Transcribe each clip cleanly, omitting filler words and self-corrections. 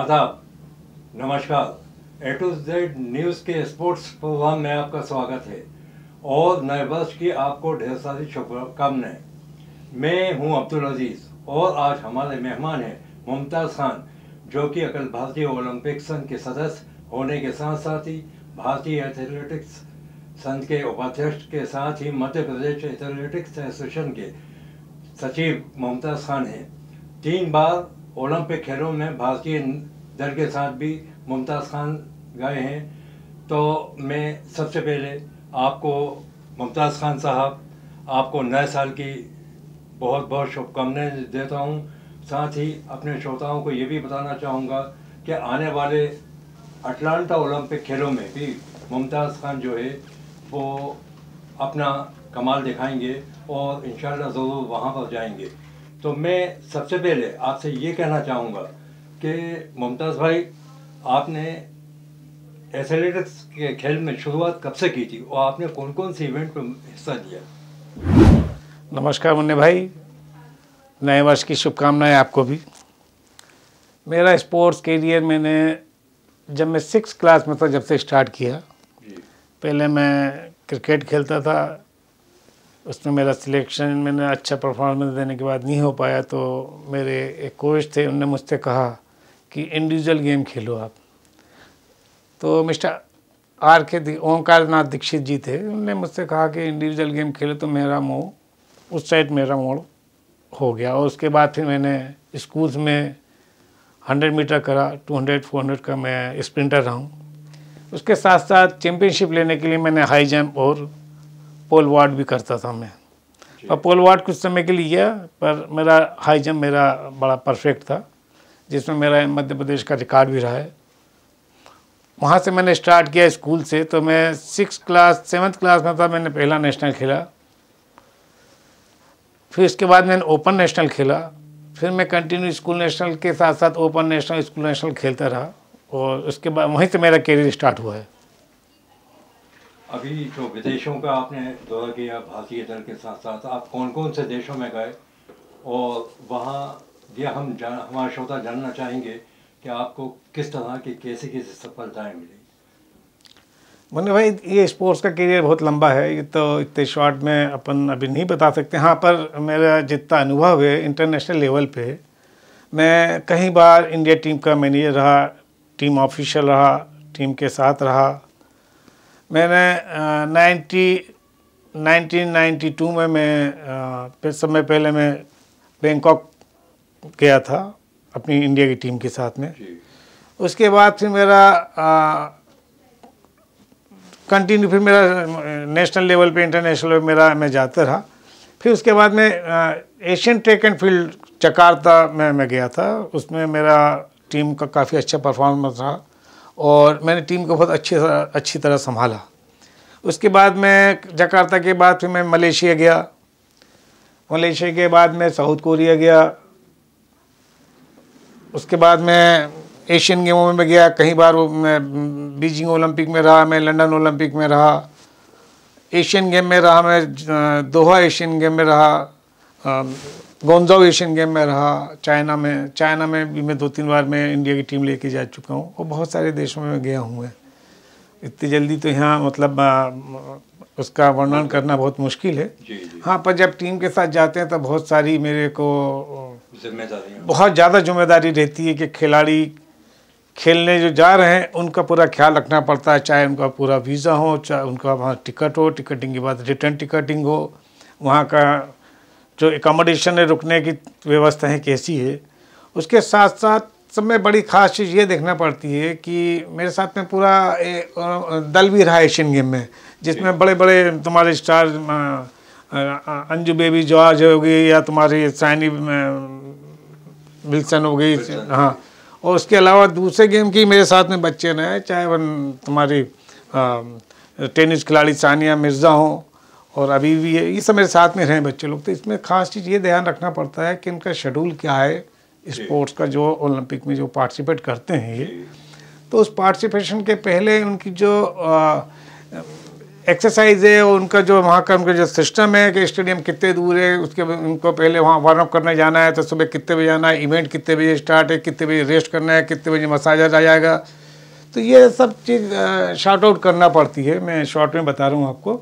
आदाब, नमस्कार। ए to Z news के स्पोर्ट्स प्रोग्राम में आपका स्वागत है और नए वर्ष की आपको ढेर सारी शुभकामनाएं। मैं हूं अब्दुल अजीज़ और आज हमारे मेहमान हैं मुमताज़ खान, जो कि अखिल भारतीय ओलंपिक संघ के सदस्य होने के साथ साथ ही भारतीय एथलेटिक्स संघ के उपाध्यक्ष के साथ ही मध्य प्रदेश एथलेटिक्स एसोसिएशन के सचिव मुमताज़ खान हैं। 3 बार ओलंपिक खेलों में भारतीय दल के साथ भी मुमताज़ खान गए हैं। तो मैं सबसे पहले आपको मुमताज़ खान साहब, आपको नए साल की बहुत बहुत शुभकामनाएं देता हूं। साथ ही अपने श्रोताओं को ये भी बताना चाहूँगा कि आने वाले अटलांटा ओलंपिक खेलों में भी मुमताज़ खान जो है वो अपना कमाल दिखाएंगे और इंशाल्लाह ज़रूर वहाँ पर जाएंगे। तो मैं सबसे पहले आपसे ये कहना चाहूँगा कि मुमताज़ भाई, आपने एथलेटिक्स के खेल में शुरुआत कब से की थी और आपने कौन कौन से इवेंट में हिस्सा लिया? नमस्कार मुन्ने भाई, नए वर्ष की शुभकामनाएं आपको भी। मेरा स्पोर्ट्स करियर मैंने जब मैं 6th क्लास में था जब से स्टार्ट किया। पहले मैं क्रिकेट खेलता था, उसमें मेरा सिलेक्शन मैंने अच्छा परफॉर्मेंस देने के बाद नहीं हो पाया, तो मेरे एक कोच थे, उन्होंने मुझसे कहा कि इंडिविजुअल गेम खेलो आप। तो मिस्टर ओंकार नाथ दीक्षित जी थे, उन्होंने मुझसे कहा कि इंडिविजुअल गेम खेलो, तो मेरा मुँह उस साइड मेरा मोड़ हो गया। और उसके बाद फिर मैंने स्कूल्स में 100 मीटर करा, 200, 400 का मैं स्प्रिंटर रहा हूँ। उसके साथ साथ चैम्पियनशिप लेने के लिए मैंने हाई जंप और पोल वॉल्ट भी करता था मैं। और पोल वॉल्ट कुछ समय के लिए किया, पर मेरा हाई जंप मेरा बड़ा परफेक्ट था, जिसमें मेरा मध्य प्रदेश का रिकॉर्ड भी रहा है। वहाँ से मैंने स्टार्ट किया स्कूल से। तो मैं 7th क्लास में था, मैंने पहला नेशनल खेला। फिर इसके बाद मैंने ओपन नेशनल खेला। फिर मैं कंटिन्यू स्कूल नेशनल के साथ साथ ओपन नेशनल, स्कूल नेशनल खेलता रहा और उसके बाद वहीं से मेरा करियर स्टार्ट हुआ है। अभी जो विदेशों का आपने दौरा किया भारतीय दल के साथ साथ, आप कौन कौन से देशों में गए और वहाँ ये हमारे श्रोता जानना चाहेंगे कि आपको किस तरह की कैसी सफलताएं मिली? मुन्ने भाई, ये स्पोर्ट्स का करियर बहुत लंबा है, ये तो इतने शॉर्ट में अपन अभी नहीं बता सकते। हाँ, पर मेरा जितना अनुभव है इंटरनेशनल लेवल पे, मैं कई बार इंडिया टीम का मैनेजर रहा, टीम ऑफिशियल रहा, टीम के साथ रहा। मैंने 1992 में मैं समय पहले मैं बैंकॉक गया था अपनी इंडिया की टीम के साथ में। उसके बाद फिर मेरा कंटिन्यू फिर मेरा नेशनल लेवल पे, इंटरनेशनल लेवल मेरा मैं जाता रहा। फिर उसके बाद मैं Asian track and field Jakarta में मैं गया था। उसमें मेरा टीम का काफ़ी अच्छा परफॉर्मेंस रहा और मैंने टीम को बहुत अच्छी तरह संभाला। उसके बाद मैं जकार्ता के बाद फिर मैं मलेशिया गया। मलेशिया के बाद मैं साउथ कोरिया गया। उसके बाद मैं एशियन गेमों में गया कई बार। मैं बीजिंग ओलंपिक में रहा, मैं लंदन ओलंपिक में रहा, एशियन गेम में रहा, मैं दोहा एशियन गेम में रहा, गोंजाओ एशियन गेम में रहा। चाइना में भी मैं 2-3 बार मैं इंडिया की टीम लेके जा चुका हूँ और बहुत सारे देशों में मैं गया हूँ। मैं इतनी जल्दी तो यहाँ मतलब उसका वर्णन करना बहुत मुश्किल है। हाँ, पर जब टीम के साथ जाते हैं तो बहुत सारी मेरे को बहुत ज़्यादा जिम्मेदारी रहती है कि खिलाड़ी खेलने जो जा रहे हैं उनका पूरा ख्याल रखना पड़ता है, चाहे उनका पूरा वीज़ा हो, चाहे उनका वहाँ टिकट हो, टिकटिंग के बाद रिटर्न टिकटिंग हो, वहाँ का जो एकोमोडेशन है, रुकने की व्यवस्था है कैसी है। उसके साथ साथ सब में बड़ी ख़ास चीज़ ये देखना पड़ती है कि मेरे साथ में पूरा दल भी रहा एशियन गेम में, जिसमें बड़े बड़े तुम्हारे स्टार अंजू बेबी जॉर्ज हो गई या तुम्हारी साइनी विल्सन हो गई। हाँ, और उसके अलावा दूसरे गेम की मेरे साथ में बच्चे न, चाहे वो तुम्हारी टेनिस खिलाड़ी सानिया मिर्ज़ा हो और अभी भी ये सब मेरे साथ में रहे बच्चे लोग। तो इसमें ख़ास चीज़ ये ध्यान रखना पड़ता है कि इनका शेड्यूल क्या है स्पोर्ट्स का, जो ओलंपिक में जो पार्टिसिपेट करते हैं ये। तो उस पार्टिसिपेशन के पहले उनकी जो एक्सरसाइज है और उनका जो वहाँ का उनका जो सिस्टम है कि स्टेडियम कितने दूर है, उसके उनको पहले वहाँ वार्म अप करने जाना है तो सुबह कितने बजे जाना है, इवेंट कितने बजे स्टार्ट है, कितने बजे रेस्ट करना है, कितने बजे मसाजर आ जाएगा। तो ये सब चीज़ शॉर्ट आउट करना पड़ती है। मैं शॉर्ट में बता रहा हूँ आपको।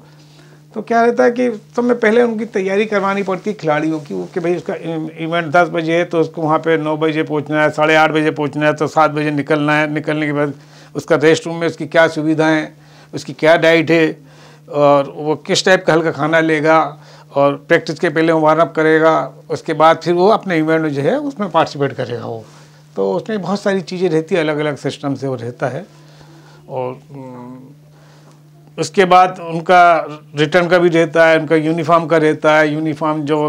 तो क्या रहता है कि तो मैं पहले उनकी तैयारी करवानी पड़ती है खिलाड़ियों की, कि भाई उसका इवेंट 10 बजे है तो उसको वहाँ पे 9 बजे पहुँचना है, 8:30 बजे पहुँचना है, तो 7 बजे निकलना है। निकलने के बाद उसका रेस्ट रूम में उसकी क्या सुविधाएं, उसकी क्या डाइट है और वो किस टाइप का हल्का खाना लेगा, और प्रैक्टिस के पहले वो वार्म अप करेगा, उसके बाद फिर वो अपने इवेंट में जो है उसमें पार्टिसिपेट करेगा वो। तो उसमें बहुत सारी चीज़ें रहती है, अलग अलग सिस्टम से वो रहता है। और उसके बाद उनका रिटर्न का भी रहता है, उनका यूनिफॉर्म का रहता है। यूनिफॉर्म जो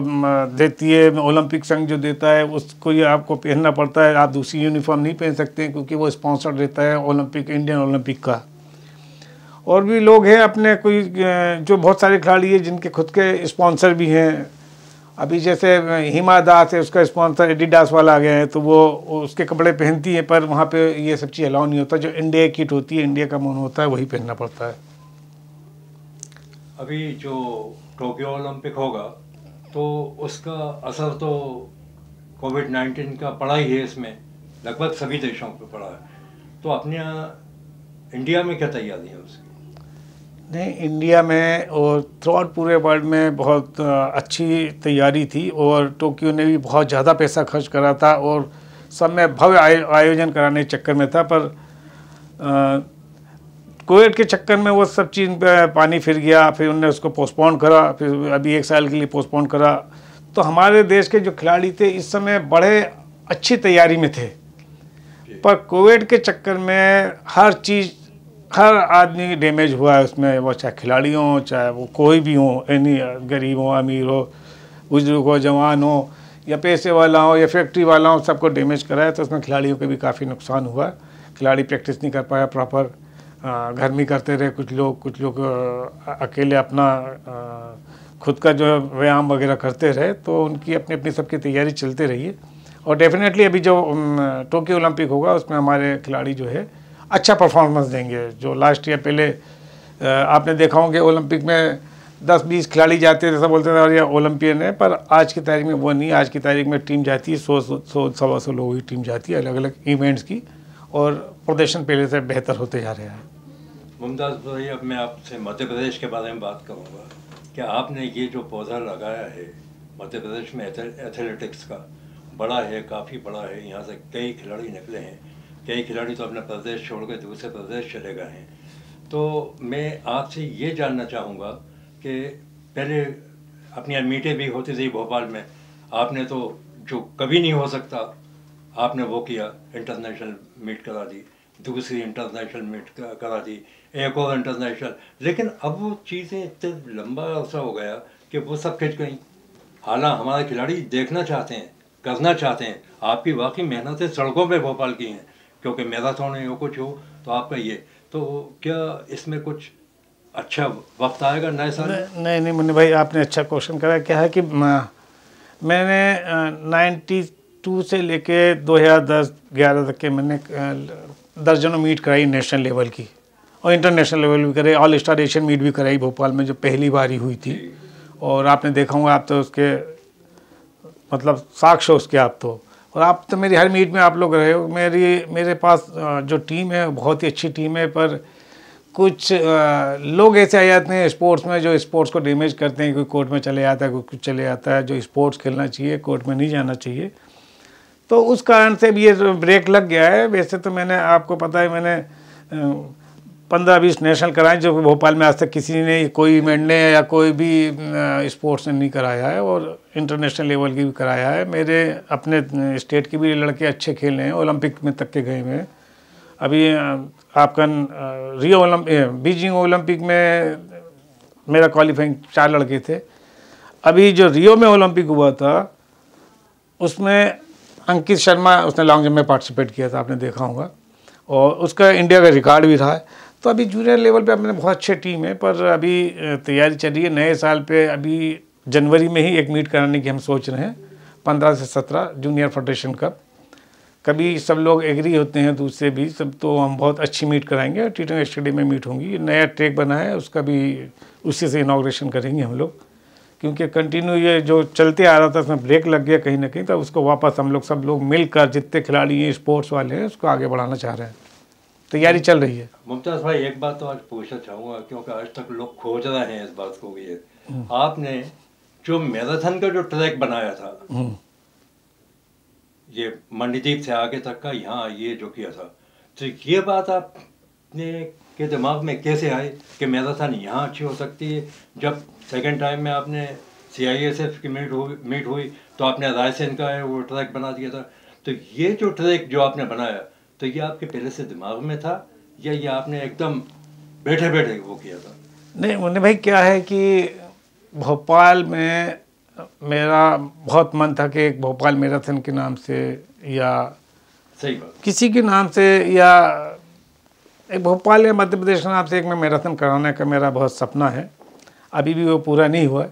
देती है ओलंपिक संघ जो देता है उसको ये आपको पहनना पड़ता है। आप दूसरी यूनिफॉर्म नहीं पहन सकते क्योंकि वो स्पॉन्सर्ड रहता है ओलंपिक, इंडियन ओलंपिक का। और भी लोग हैं अपने कोई जो बहुत सारे खिलाड़ी हैं जिनके खुद के स्पॉन्सर भी हैं। अभी जैसे हिमा दास है, उसका स्पॉन्सर एडिडास वाला आ गया है, तो वो उसके कपड़े पहनती है, पर वहाँ पे ये सब चीज़ अलाउ नहीं होता। जो इंडिया किट होती है, इंडिया का मोनो होता है, वही पहनना पड़ता है। अभी जो टोक्यो ओलंपिक होगा तो उसका असर तो कोविड-19 का पड़ा ही है, इसमें लगभग सभी देशों पे पड़ा है। तो अपने यहाँ इंडिया में क्या तैयारी है उसकी? नहीं, इंडिया में और थ्रू आउट पूरे वर्ल्ड में बहुत अच्छी तैयारी थी, और टोक्यो ने भी बहुत ज़्यादा पैसा खर्च करा था और सब में भव्य आयोजन कराने के चक्कर में था। पर कोविड के चक्कर में वो सब चीज़ पानी फिर गया, फिर उन्होंने उसको पोस्टपोन करा, फिर अभी 1 साल के लिए पोस्टपोन करा। तो हमारे देश के जो खिलाड़ी थे इस समय बड़े अच्छी तैयारी में थे, पर कोविड के चक्कर में हर चीज़, हर आदमी डैमेज हुआ है उसमें, वो चाहे खिलाड़ी हो, चाहे वो कोई भी हो, यानी गरीब हो, अमीर हो, बुजुर्ग हो, जवान हो, या पैसे वाला हो या फैक्ट्री वाला हो, सबको डैमेज कराया। तो उसमें खिलाड़ियों के भी काफ़ी नुकसान हुआ। खिलाड़ी प्रैक्टिस नहीं कर पाया प्रॉपर, घर में करते रहे कुछ लोग अकेले अपना खुद का जो व्यायाम वगैरह करते रहे। तो उनकी अपनी अपनी सबकी तैयारी चलते रही है। और डेफिनेटली अभी जो टोक्यो ओलंपिक होगा उसमें हमारे खिलाड़ी जो है अच्छा परफॉर्मेंस देंगे। जो लास्ट ईयर पहले आपने देखा होगा कि ओलंपिक में 10-20 खिलाड़ी जाते थे, सब बोलते थे और ये ओलंपियन है, पर आज की तारीख में वो नहीं। आज की तारीख में टीम जाती है 100-125 लोगों की टीम जाती है अलग अलग इवेंट्स की, और प्रदर्शन पहले से बेहतर होते जा रहे हैं। मुमताज़ भाई, अब मैं आपसे मध्य प्रदेश के बारे में बात करूँगा। क्या आपने ये जो पौधा लगाया है मध्य प्रदेश में एथलेटिक्स का, बड़ा है, काफ़ी बड़ा है, यहाँ से कई खिलाड़ी निकले हैं, कई खिलाड़ी तो अपना प्रदेश छोड़ के दूसरे प्रदेश चले गए हैं। तो मैं आपसे ये जानना चाहूँगा कि पहले अपनी मीटें भी होती थी भोपाल में, आपने तो जो कभी नहीं हो सकता आपने वो किया, इंटरनेशनल मीट करा दी, दूसरी इंटरनेशनल मीट करा दी, एक और इंटरनेशनल। लेकिन अब वो चीज़ें इतने लंबा अर्सा हो गया कि वो सब खिंच गई। हालांकि हमारे खिलाड़ी देखना चाहते हैं, करना चाहते हैं। आपकी वाकई मेहनतें सड़कों पे भोपाल की हैं, क्योंकि मैराथन हो कुछ हो तो आपका ये। तो क्या इसमें कुछ अच्छा वक्त आएगा नए साल? नहीं मुन्नी भाई, आपने अच्छा क्वेश्चन करा। क्या है कि मैंने 92 से लेके 2010-11 तक के मैंने दर्जनों मीट कराई नेशनल लेवल की, और इंटरनेशनल लेवल भी कराई, ऑल स्टार एशियन मीट भी कराई भोपाल में जो पहली बार ही हुई थी। और आपने देखा होगा, आप तो उसके मतलब साक्ष्य उसके आप तो, और आप तो मेरी हर मीट में आप लोग रहे हो। मेरे पास जो टीम है बहुत ही अच्छी टीम है, पर कुछ लोग ऐसे आ जाते हैं स्पोर्ट्स में जो स्पोर्ट्स को डैमेज करते हैं। कोई कोर्ट में चले जाता है, कोई कुछ चले जाता है। जो स्पोर्ट्स खेलना चाहिए कोर्ट में नहीं जाना चाहिए, तो उस कारण से भी ये ब्रेक लग गया है। वैसे तो मैंने, आपको पता है, मैंने 15-20 नेशनल कराए, जो भोपाल में आज तक किसी ने, कोई इवेंट ने या कोई भी स्पोर्ट्स ने नहीं कराया है, और इंटरनेशनल लेवल की भी कराया है। मेरे अपने स्टेट के भी लड़के अच्छे खेले हैं, ओलंपिक में तक के गए हुए हैं। अभी आपका बीजिंग ओलंपिक में मेरा क्वालिफाइंग 4 लड़के थे। अभी जो रियो में ओलंपिक हुआ था उसमें अंकित शर्मा, उसने लॉन्ग जंप में पार्टिसिपेट किया था, आपने देखा होगा, और उसका इंडिया का रिकॉर्ड भी रहा है। तो अभी जूनियर लेवल पे अपने बहुत अच्छे टीम है, पर अभी तैयारी चल रही है नए साल पे। अभी जनवरी में ही एक मीट कराने की हम सोच रहे हैं, 15 से 17 जूनियर फेडरेशन कप कभी सब लोग एग्री होते हैं दूसरे भी सब, तो हम बहुत अच्छी मीट कराएंगे। टी20 स्टेडियम में मीट होंगी। नया ट्रैक बना है, उसका भी उसी से इनॉग्रेशन करेंगे हम लोग, क्योंकि कंटिन्यू ये जो चलते आ रहा था उसमें ब्रेक लग गया कहीं ना कहीं, तो उसको वापस हम लोग सब लोग मिलकर जितने खिलाड़ी हैं स्पोर्ट्स वाले हैं उसको आगे बढ़ाना चाह रहे हैं। तैयारी चल रही है। मुमताज़ भाई, एक बात तो आज पूछना चाहूँगा, क्योंकि आज तक लोग खोज रहे हैं इस बात को भी। आपने जो मैराथन का जो ट्रैक बनाया था, ये मंडीदीप से आगे तक का, यहाँ ये जो किया था, तो ये बात आपने के दिमाग में कैसे आई कि मैराथन यहाँ अच्छी हो सकती है? जब सेकंड टाइम में आपने CISF की मीट हुई तो आपने रायसेन का है वो ट्रैक बना दिया था। तो ये जो ट्रैक जो आपने बनाया, तो ये आपके पहले से दिमाग में था या ये आपने एकदम बैठे बैठे वो किया था? नहीं मुन्ने भाई, क्या है कि भोपाल में मेरा बहुत मन था कि एक भोपाल मैराथन के नाम से या सही बात किसी के नाम से या एक भोपाल या मध्य प्रदेश के नाम से एक में मैराथन कराने का मेरा बहुत सपना है। अभी भी वो पूरा नहीं हुआ,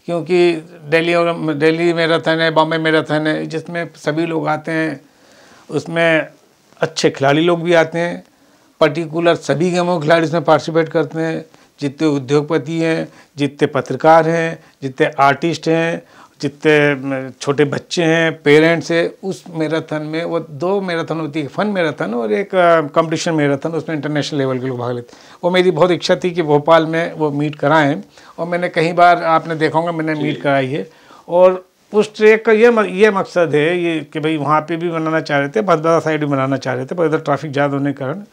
क्योंकि दिल्ली मैराथन है, बॉम्बे मैराथन है, जिसमें सभी लोग आते हैं, उसमें अच्छे खिलाड़ी लोग भी आते हैं। पर्टिकुलर सभी गेमों के खिलाड़ी इसमें पार्टिसिपेट करते हैं, जितने उद्योगपति हैं, जितने पत्रकार हैं, जितने आर्टिस्ट हैं, जितने छोटे बच्चे हैं, पेरेंट्स हैं। उस मैराथन में वो 2 मैराथन होती है, फन मैराथन और एक कंपटीशन मैराथन, उसमें इंटरनेशनल लेवल के लोग भाग लेते हैं। वो मेरी बहुत इच्छा थी कि भोपाल में वो मीट कराएं, और मैंने कई बार आपने देखा होगा मैंने मीट कराई है। और उस ट्रैक का ये मकसद है ये कि भाई वहाँ पे भी बनाना चाह रहे थे, भदभदा साइड भी बनाना चाह रहे थे, पर इधर ट्रैफिक ज़्यादा होने के कारण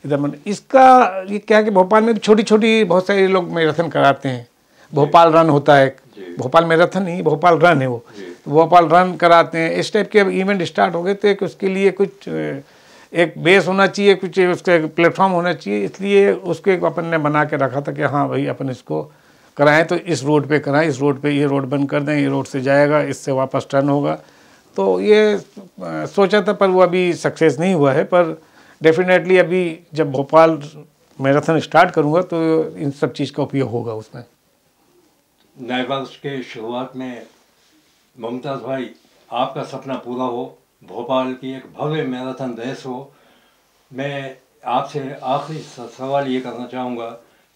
इधर इसका ये क्या है कि भोपाल में भी छोटी छोटी बहुत सारे लोग मैराथन कराते हैं। भोपाल रन होता है, भोपाल मैराथन नहीं, भोपाल रन है वो, तो भोपाल रन कराते हैं। इस टाइप के अब इवेंट स्टार्ट हो गए थे कि उसके लिए कुछ एक बेस होना चाहिए, कुछ उसका प्लेटफॉर्म होना चाहिए, इसलिए उसको एक अपन ने बना के रखा था कि हाँ भाई अपन इसको कराएं तो इस रोड पे कराएं, इस रोड पे ये रोड बंद कर दें, ये रोड से जाएगा, इससे वापस टर्न होगा। तो ये सोचा था, पर वो अभी सक्सेस नहीं हुआ है। पर डेफिनेटली अभी जब भोपाल मैराथन स्टार्ट करूँगा तो इन सब चीज़ का उपयोग होगा उसमें। नए वर्ष के शुरुआत में मुमताज़ भाई, आपका सपना पूरा हो, भोपाल की एक भव्य मैराथन रेस हो। मैं आपसे आखिरी सवाल ये करना चाहूँगा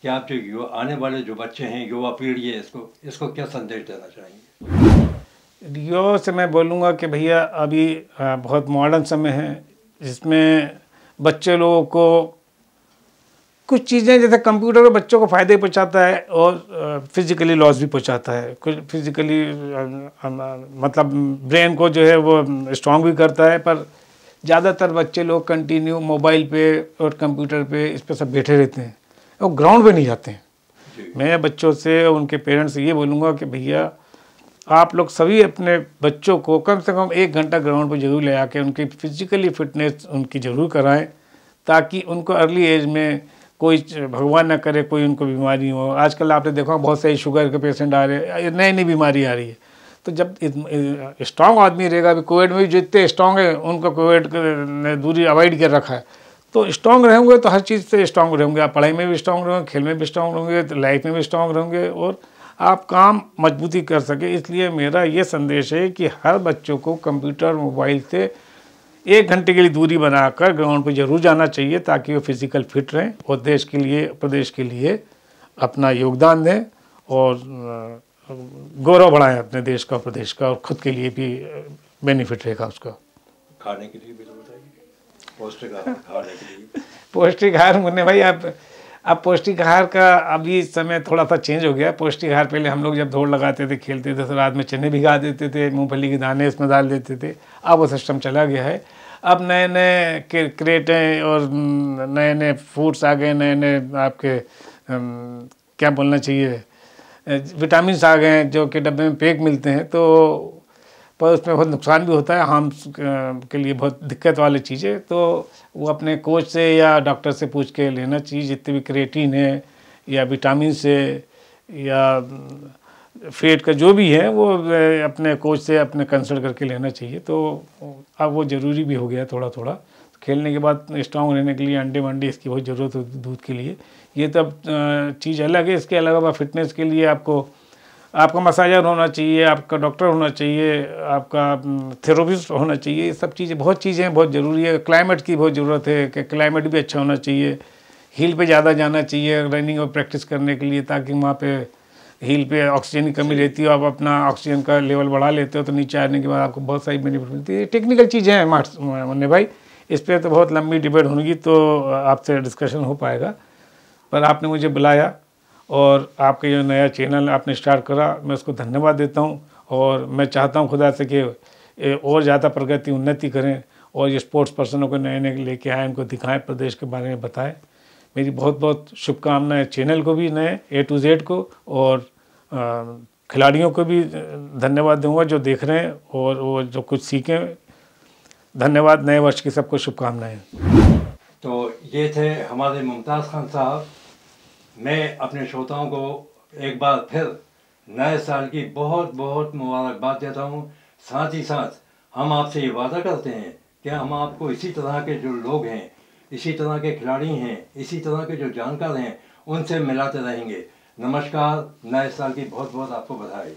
कि आप जो आने वाले जो बच्चे हैं, युवा पीढ़ी है, इसको क्या संदेश देना चाहेंगे? युवा से मैं बोलूँगा कि भैया अभी बहुत मॉडर्न समय है, जिसमें बच्चे लोगों को कुछ चीज़ें, जैसे कंप्यूटर बच्चों को फ़ायदे पहुंचाता है और फिज़िकली लॉस भी पहुंचाता है। कुछ फिज़िकली मतलब ब्रेन को जो है वो स्ट्रॉन्ग भी करता है, पर ज़्यादातर बच्चे लोग कंटिन्यू मोबाइल पे और कंप्यूटर पे इस पर सब बैठे रहते हैं और ग्राउंड पे नहीं जाते हैं। मैं बच्चों से, उनके पेरेंट्स से ये बोलूँगा कि भैया आप लोग सभी अपने बच्चों को कम से कम 1 घंटा ग्राउंड पर जरूर ले आके उनकी फिजिकली फिटनेस उनकी ज़रूर कराएं, ताकि उनको अर्ली एज में कोई भगवान न करे कोई उनको बीमारी हो। आजकल आपने देखा बहुत सारी शुगर के पेशेंट आ रहे हैं, नई नई बीमारी आ रही है। तो जब स्ट्रॉन्ग आदमी रहेगा, अभी कोविड में भी जितने स्ट्रॉन्ग है उनको कोविड ने दूरी अवॉइड कर रखा है, तो स्ट्रॉन्ग रहेंगे तो हर चीज़ से स्ट्रॉन्ग रहेंगे। आप पढ़ाई में भी स्ट्रॉन्ग रहेंगे, खेल में भी स्ट्रॉन्ग रहेंगे, लाइफ में भी स्ट्रॉन्ग रहेंगे और आप काम मजबूती कर सके। इसलिए मेरा ये संदेश है कि हर बच्चों को कंप्यूटर मोबाइल से 1 घंटे के लिए दूरी बनाकर ग्राउंड पर जरूर जाना चाहिए, ताकि वो फिजिकल फिट रहें और देश के लिए, प्रदेश के लिए अपना योगदान दें और गौरव बढ़ाएं अपने देश का, प्रदेश का, और खुद के लिए भी बेनिफिट रहेगा उसका। खाने के लिए भी तो बताइए, पौष्टिक आहार खाने के लिए। पौष्टिक आहार मुन्ने भाई, अब पौष्टिक आहार का अभी समय थोड़ा सा चेंज हो गया। पौष्टिक आहार पहले हम लोग जब दौड़ लगाते थे, खेलते थे, तो रात में चने भिगा देते थे, मूंगफली के दाने इसमें डाल देते थे। अब वो सिस्टम चला गया है। अब नए नए क्रेटें और नए नए फूड्स आ गए, नए नए आपके क्या बोलना चाहिए, विटामिन्स आ गए हैं जो कि डब्बे में पैक मिलते हैं। तो पर उसमें बहुत नुकसान भी होता है, हार्म्स के लिए बहुत दिक्कत वाली चीज़ें। तो वो अपने कोच से या डॉक्टर से पूछ के लेना चाहिए। जितने भी क्रेटीन है या विटामिन से या फेट का जो भी है, वो अपने कोच से अपने कंसल्ट करके लेना चाहिए। तो अब वो ज़रूरी भी हो गया थोड़ा थोड़ा। खेलने के बाद स्ट्रॉन्ग रहने के लिए अंडे वंडे इसकी बहुत ज़रूरत होती है दूध के लिए। ये तब चीज़ अलग है। इसके अलावा फिटनेस के लिए आपको आपका मसाजर होना चाहिए, आपका डॉक्टर होना चाहिए, आपका थेरेपिस्ट होना चाहिए। ये सब चीज़ें, बहुत चीज़ें हैं, बहुत ज़रूरी है। क्लाइमेट की बहुत ज़रूरत है कि क्लाइमेट भी अच्छा होना चाहिए। हिल पे ज़्यादा जाना चाहिए रनिंग और प्रैक्टिस करने के लिए, ताकि वहाँ पे हिल पे ऑक्सीजन की कमी रहती है, आप अपना ऑक्सीजन का लेवल बढ़ा लेते हो तो नीचे आने के बाद आपको बहुत सारी बेनिफिट मिलती है। टेक्निकल चीज़ें हैं मुन्ने भाई, इस पर तो बहुत लंबी डिबेट होगी तो आपसे डिस्कशन हो पाएगा। पर आपने मुझे बुलाया और आपका जो नया चैनल आपने स्टार्ट करा, मैं उसको धन्यवाद देता हूँ। और मैं चाहता हूँ खुदा से कि और ज़्यादा प्रगति उन्नति करें और ये स्पोर्ट्स पर्सनों को नए नए लेके आएँ, उनको दिखाएं, प्रदेश के बारे में बताएं। मेरी बहुत बहुत शुभकामनाएं चैनल को भी, नए A to Z को, और खिलाड़ियों को भी धन्यवाद दूंगा जो देख रहे हैं और वो जो कुछ सीखें। धन्यवाद। नए वर्ष की सबको शुभकामनाएं। तो ये थे हमारे मुमताज़ खान साहब। मैं अपने श्रोताओं को एक बार फिर नए साल की बहुत बहुत मुबारकबाद देता हूँ। साथ ही साथ हम आपसे ये वादा करते हैं कि हम आपको इसी तरह के जो लोग हैं, इसी तरह के खिलाड़ी हैं, इसी तरह के जो जानकार हैं, उनसे मिलाते रहेंगे। नमस्कार। नए साल की बहुत बहुत आपको बधाई।